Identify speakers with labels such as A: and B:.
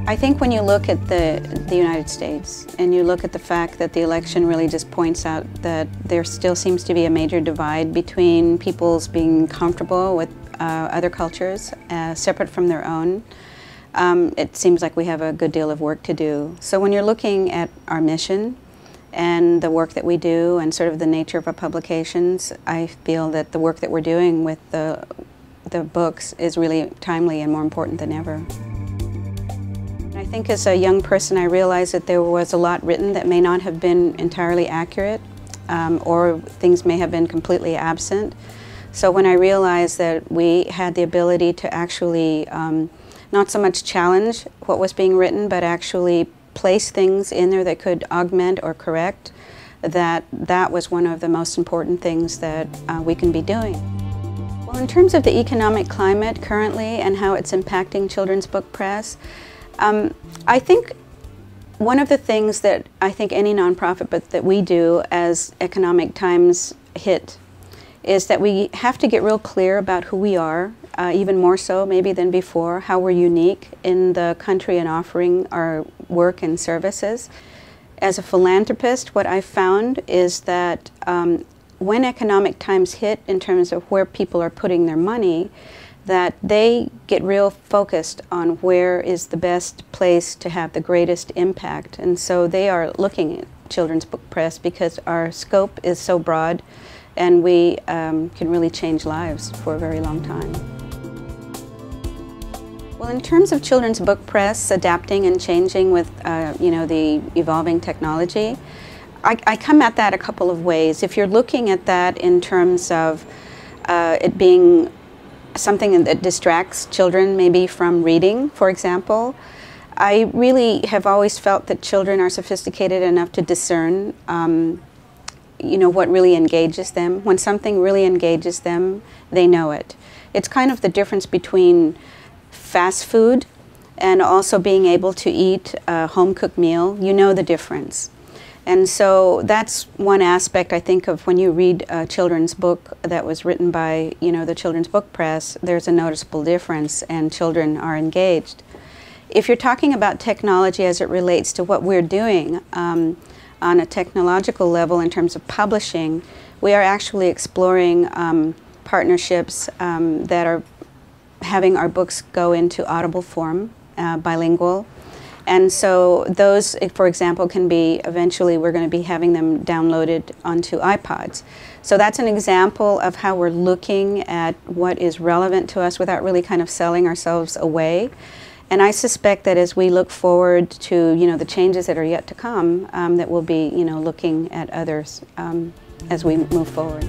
A: I think when you look at the United States and you look at the fact that the election really just points out that there still seems to be a major divide between people's being comfortable with other cultures separate from their own, it seems like we have a good deal of work to do. So when you're looking at our mission and the work that we do and sort of the nature of our publications, I feel that the work that we're doing with the books is really timely and more important than ever. I think as a young person I realized that there was a lot written that may not have been entirely accurate or things may have been completely absent. So when I realized that we had the ability to actually not so much challenge what was being written, but actually place things in there that could augment or correct, that was one of the most important things that we can be doing. Well, in terms of the economic climate currently and how it's impacting children's book press, I think one of the things that I think any nonprofit, but that we do as economic times hit, is that we have to get real clear about who we are, even more so maybe than before, how we're unique in the country in offering our work and services. As a philanthropist, what I've found is that when economic times hit in terms of where people are putting their money, that they get real focused on where is the best place to have the greatest impact. And so they are looking at children's book press because our scope is so broad and we can really change lives for a very long time. Well, in terms of children's book press adapting and changing with the evolving technology, I come at that a couple of ways. If you're looking at that in terms of it being something that distracts children maybe from reading, for example, I really have always felt that children are sophisticated enough to discern what really engages them. When something really engages them, they know it. It's kind of the difference between fast food and also being able to eat a home-cooked meal. You know the difference. And so that's one aspect, I think, of when you read a children's book that was written by, the children's book press, there's a noticeable difference and children are engaged. If you're talking about technology as it relates to what we're doing on a technological level in terms of publishing, we are actually exploring partnerships that are having our books go into Audible form, bilingual. And so those, for example, can be, eventually we're going to be having them downloaded onto iPods. So that's an example of how we're looking at what is relevant to us without really kind of selling ourselves away. And I suspect that as we look forward to, the changes that are yet to come, that we'll be, looking at others as we move forward.